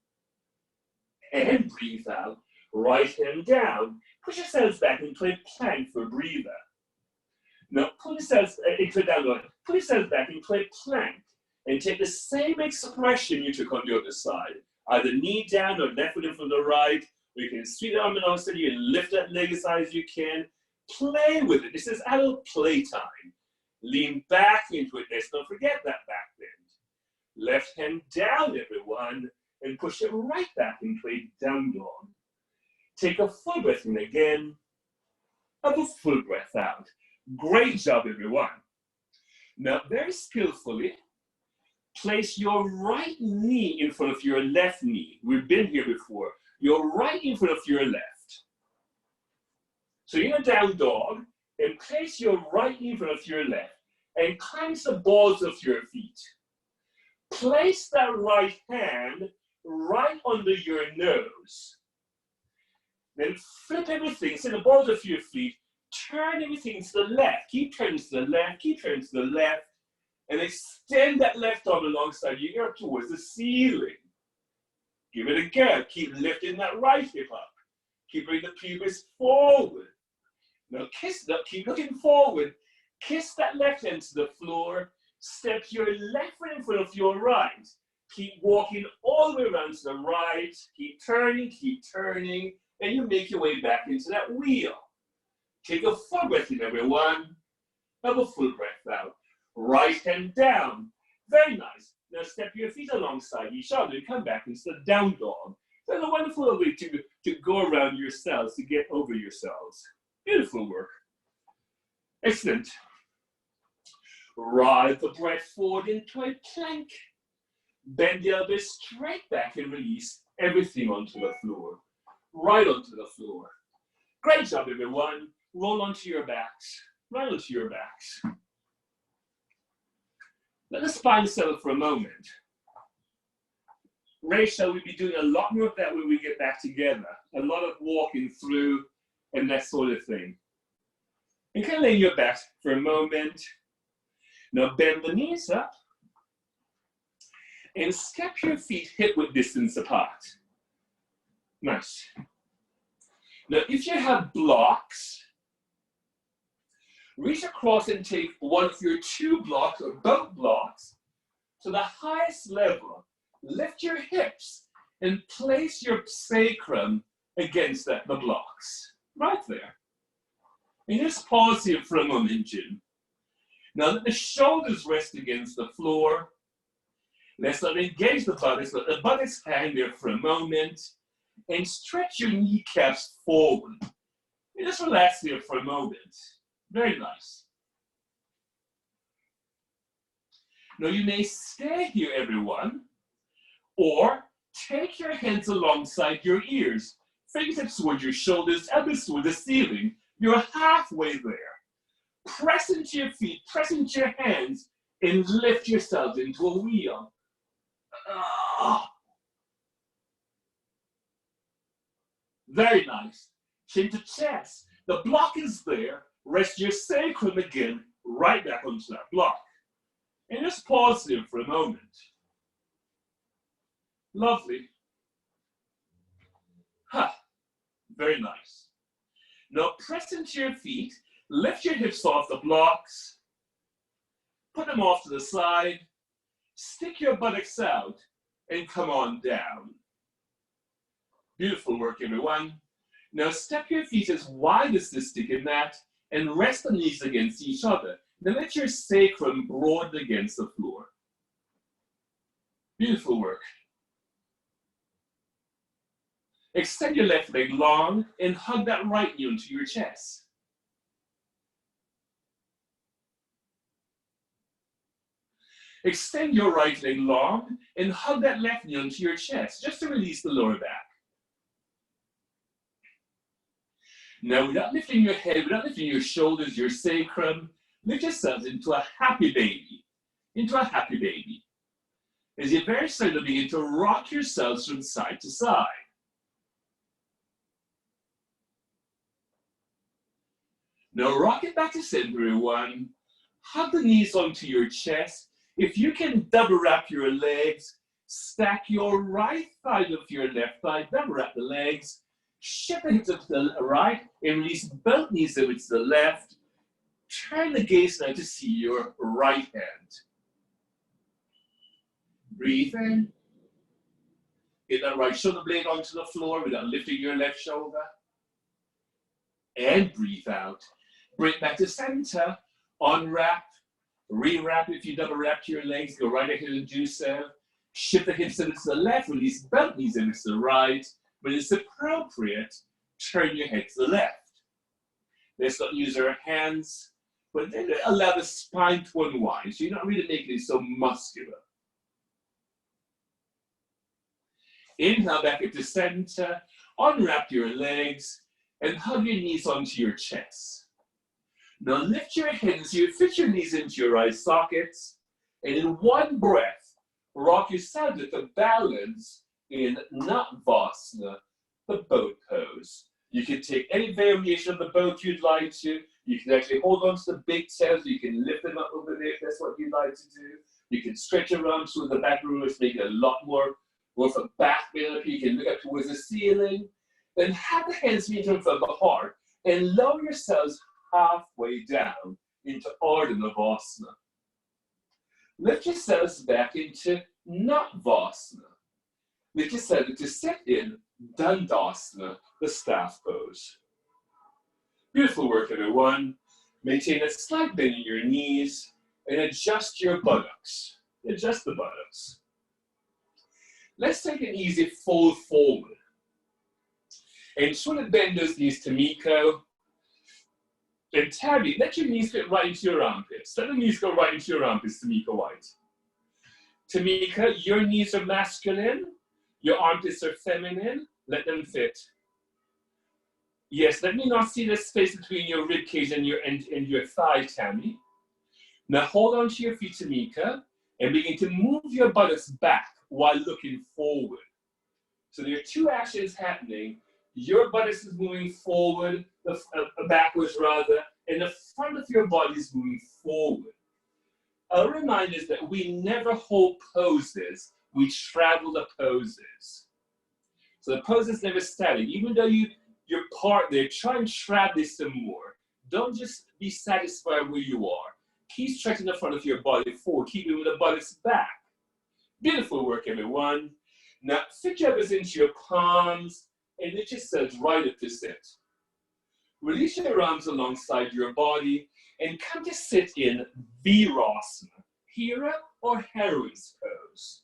and breathe out. Right hand down. Push yourselves back into a plank for a breather. Now, pull yourselves into a down dog. Pull yourselves back into a plank and take the same expression you took on the other side. Either knee down or left foot in from the right. Or you can sweep the arm alongside you and lift that leg as high as you can. Play with it. This is adult playtime. Lean back into it. Let's not forget that back bend. Left hand down, everyone, and push it right back into a down dog. Take a full breath in again. Have a full breath out. Great job, everyone. Now, very skillfully, place your right knee in front of your left knee. We've been here before. Your right in front of your left. So you're in a down dog, and place your right knee in front of your left, and clench the balls of your feet. Place that right hand right under your nose. Then flip everything, so the balls of your feet, turn everything to the left. Keep turning to the left, keep turning to the left, and extend that left arm alongside your ear towards the ceiling. Give it a go. Keep lifting that right hip up. Keep bringing the pubis forward. Now keep looking forward. Kiss that left hand to the floor. Step your left foot in front of your right. Keep walking all the way around to the right. Keep turning, and you make your way back into that wheel. Take a full breath in, everyone. Have a full breath out. Right hand down. Very nice. Now step your feet alongside each other and come back into the down dog. That's a wonderful way to go around yourselves, to get over yourselves. Beautiful work. Excellent. Ride the breath forward into a plank. Bend the elbows straight back and release everything onto the floor. Right onto the floor. Great job, everyone. Roll onto your backs. Right onto your backs. Let the spine settle for a moment. Rachel, we'll be doing a lot more of that when we get back together. A lot of walking through and that sort of thing. And kind of lay your back for a moment. Now bend the knees up and step your feet hip-width distance apart. Nice. Now if you have blocks, reach across and take one of your 2 blocks or both blocks to the highest level. Lift your hips and place your sacrum against the blocks. Right there. And just pause here for a moment, Jim. Now let the shoulders rest against the floor. Let's not engage the buttocks, let the buttocks hang there for a moment. And stretch your kneecaps forward. And just relax here for a moment. Very nice. Now you may stay here, everyone, or take your hands alongside your ears, fingertips toward your shoulders, elbows toward the ceiling. You're halfway there. Press into your feet, press into your hands, and lift yourselves into a wheel. Very nice. Chin to chest. The block is there. Rest your sacrum again, right back onto that block. And just pause here for a moment. Lovely. Very nice. Now press into your feet, lift your hips off the blocks, put them off to the side, stick your buttocks out, and come on down. Beautiful work, everyone. Now step your feet as wide as the sticky mat and rest the knees against each other. Now let your sacrum broaden against the floor. Beautiful work. Extend your left leg long and hug that right knee into your chest. Extend your right leg long and hug that left knee onto your chest, just to release the lower back. Now, without lifting your head, without lifting your shoulders, your sacrum, lift yourselves into a happy baby. Into a happy baby. As you very slowly begin to rock yourselves from side to side. Now rock it back to center, everyone. Hug the knees onto your chest. If you can double wrap your legs, stack your right thigh with your left thigh, double wrap the legs, shift the hips up to the right, and release both knees over to the left. Turn the gaze now to see your right hand. Breathe in. Get that right shoulder blade onto the floor without lifting your left shoulder. And breathe out. Bring it back to center. Unwrap. Rewrap if you double wrapped your legs. Go right ahead and do so. Shift the hips over to the left. Release both knees over to the right. When it's appropriate, turn your head to the left. Let's not use our hands, but then allow the spine to unwind. So you're not really making it so muscular. Inhale back into center. Unwrap your legs and hug your knees onto your chest. Now lift your hands here, fit your knees into your eye sockets, and in one breath, rock yourself to balance in Navasana, the boat pose. You can take any variation of the boat you'd like to. You can actually hold on to the big toes. You can lift them up over there if that's what you'd like to do. You can stretch your arms to the back room, which make it a lot more of a back benefit. You can look up towards the ceiling. Then have the hands meet in front of the heart and lower yourselves halfway down into Ardha Navasana. Lift yourselves back into Navasana. Lift yourselves to sit in Dandasana, the staff pose. Beautiful work, everyone. Maintain a slight bend in your knees and adjust your buttocks. Adjust the buttocks. Let's take an easy fold forward. And sort of bend those knees to Miko. And Tabby, let your knees fit right into your armpits. Let the knees go right into your armpits, Tamika White. Tamika, your knees are masculine. Your armpits are feminine. Let them fit. Yes, let me not see the space between your rib cage and your thigh, Tammy. Now hold on to your feet, Tamika, and begin to move your buttocks back while looking forward. So there are two actions happening. Your buttocks is moving forward, backwards rather, and the front of your body is moving forward. A reminder is that we never hold poses, we travel the poses. So the pose is never static. Even though you're part there, try and travel this some more. Don't just be satisfied where you are. Keep stretching the front of your body forward, keep moving the buttocks back. Beautiful work, everyone. Now, fit your elbows into your palms and lift yourselves right up to sit. Release your arms alongside your body and come to sit in Virasana, Hera or Heron's pose.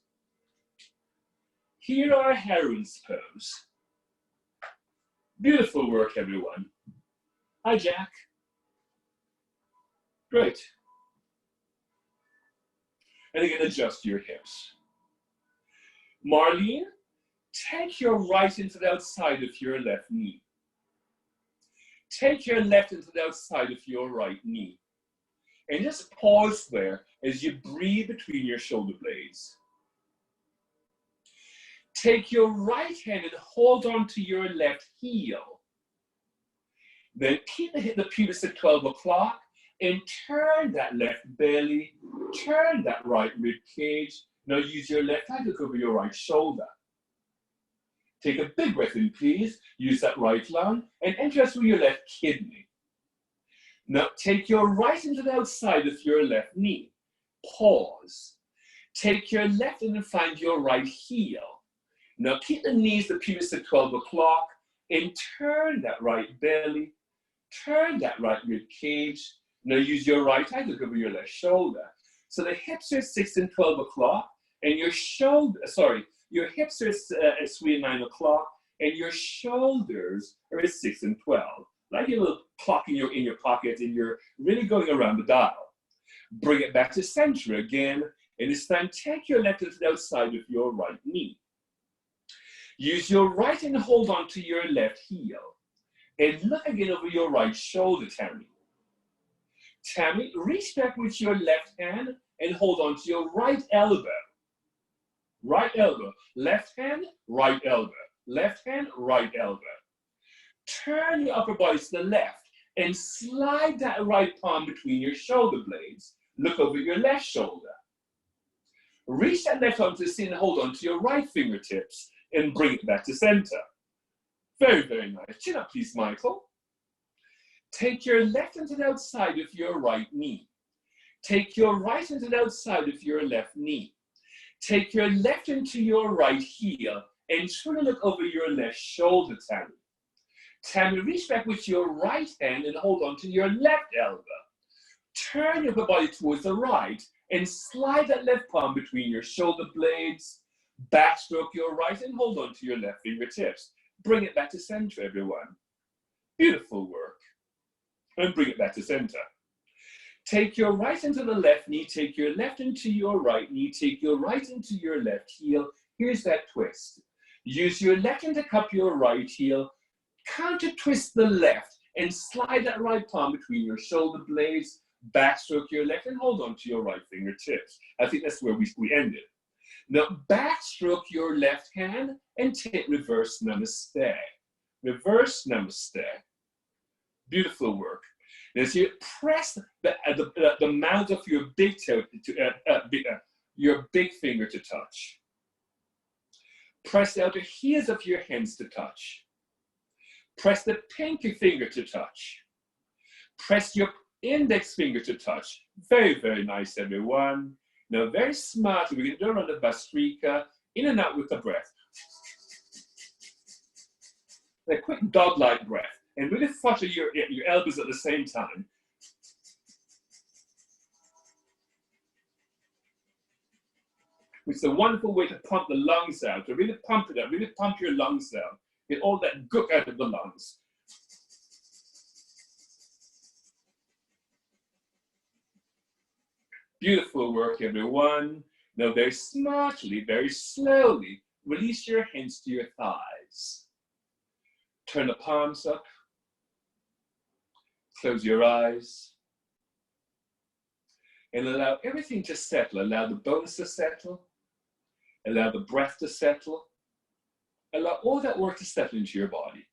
Hera or Heron's pose. Beautiful work, everyone. Hi, Jack. Great. And again, adjust your hips. Marlene, take your right into the outside of your left knee. Take your left into the outside of your right knee. And just pause there as you breathe between your shoulder blades. Take your right hand and hold on to your left heel. Then keep the pelvis at 12 o'clock and turn that left belly, turn that right rib cage. Now use your left hand to cover your right shoulder. Take a big breath in, please. Use that right lung and enter through your left kidney. Now take your right into the outside of your left knee. Pause. Take your left and find your right heel. Now keep the knees, the pelvis at 12 o'clock and turn that right belly, turn that right rib cage. Now use your right hand to cover your left shoulder. So the hips are 6 and 12 o'clock and your hips are at 3 and 9 o'clock and your shoulders are at 6 and 12. Like a little clock in your pocket and you're really going around the dial. Bring it back to center again. And this time, take your left into the outside of your right knee. Use your right hand and hold on to your left heel. And look again over your right shoulder, Tammy. Tammy, reach back with your left hand and hold on to your right elbow. Right elbow. Left hand, right elbow. Left hand, right elbow. Turn your upper body to the left and slide that right palm between your shoulder blades. Look over your left shoulder. Reach that left arm to the ceiling and hold on to your right fingertips and bring it back to center. Very, very nice. Chin up, please, Michael. Take your left into the outside of your right knee. Take your right into the outside of your left knee. Take your left into your right heel and try to look over your left shoulder, Tammy. Tammy, reach back with your right hand and hold on to your left elbow. Turn your body towards the right and slide that left palm between your shoulder blades. Backstroke your right and hold on to your left fingertips. Bring it back to center, everyone. Beautiful work. And bring it back to center. Take your right into the left knee, take your left into your right knee, take your right into your left heel. Here's that twist. Use your left hand to cup your right heel, counter twist the left, and slide that right palm between your shoulder blades, backstroke your left, and hold on to your right fingertips. I think that's where we ended. Now, backstroke your left hand and take reverse namaste. Reverse namaste. Beautiful work. As you press the mount of your big toe, your big finger to touch. Press the outer heels of your hands to touch. Press the pinky finger to touch. Press your index finger to touch. Very, very nice, everyone. Now, very smartly, we're going to do around the Vastrika, in and out with the breath. A quick dog-like breath. And really flutter your elbows at the same time. Which is a wonderful way to pump the lungs out, to really pump it out, really pump your lungs out. Get all that gook out of the lungs. Beautiful work, everyone. Now, very smartly, very slowly, release your hands to your thighs. Turn the palms up. Close your eyes. And allow everything to settle. Allow the bones to settle. Allow the breath to settle. Allow all that work to settle into your body.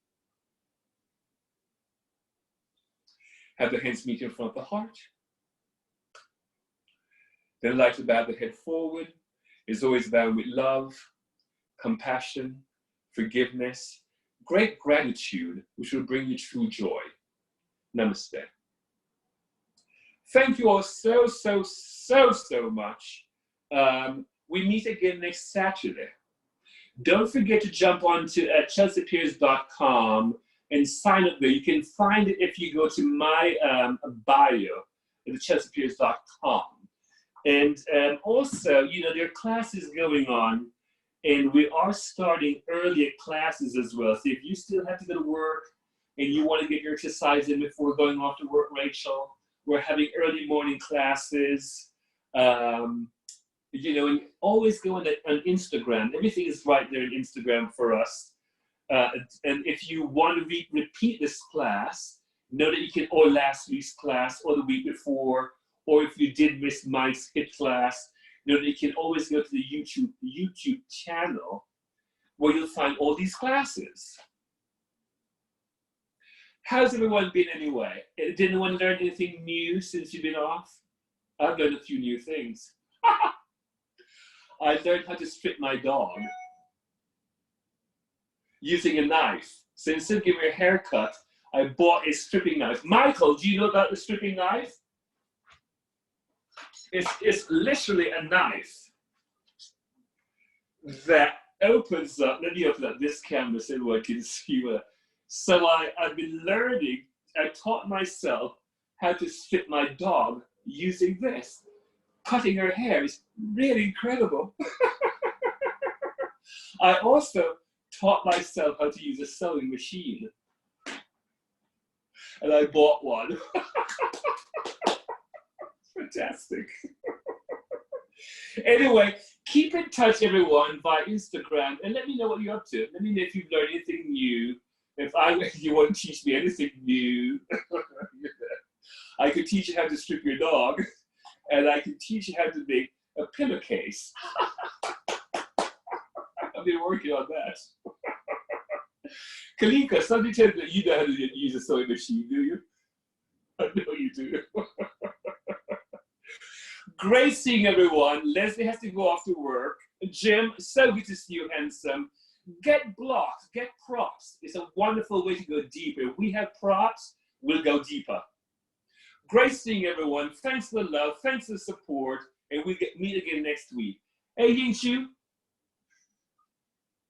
Have the hands meet in front of the heart. Then lightly bow the head forward. Is always bound with love, compassion, forgiveness, great gratitude, which will bring you true joy. Namaste. Thank you all so much. We meet again next Saturday. Don't forget to jump on to chelseapiers.com and sign up there. You can find it if you go to my bio at chelseapiers.com. And also, you know, there are classes going on, and we are starting earlier classes as well. So if you still have to go to work and you want to get your exercise in before going off to work, Rachel, we're having early morning classes. You know, and always go on Instagram. Everything is right there on Instagram for us. And if you want to repeat this class, know that you can, or last week's class, or the week before, or if you did miss my skip class, know that you can always go to the YouTube channel where you'll find all these classes. How's everyone been anyway? Did anyone learn anything new since you've been off? I've learned a few new things. I learned how to strip my dog using a knife. So instead of giving her a haircut, I bought a stripping knife. Michael, do you know about the stripping knife? It's literally a knife that opens up. Let me open up this camera so everyone can see what. So I've been learning. I taught myself how to strip my dog using this. Cutting her hair is really incredible. I also taught myself how to use a sewing machine. And I bought one. Fantastic. Anyway, keep in touch, everyone, via Instagram, and let me know what you're up to. Let me know if you've learned anything new. If you want to teach me anything new, I could teach you how to strip your dog, and I can teach you how to make a pillowcase. I've been working on that. Kalika, somebody tells me that you know how to use a sewing machine, do you? I know you do. Great seeing everyone. Leslie has to go off to work. Jim, so good to see you, handsome. Get blocks, get props. It's a wonderful way to go deeper. If we have props, we'll go deeper. Great seeing everyone. Thanks for the love. Thanks for the support. And we'll meet again next week. Hey, Ying Chu.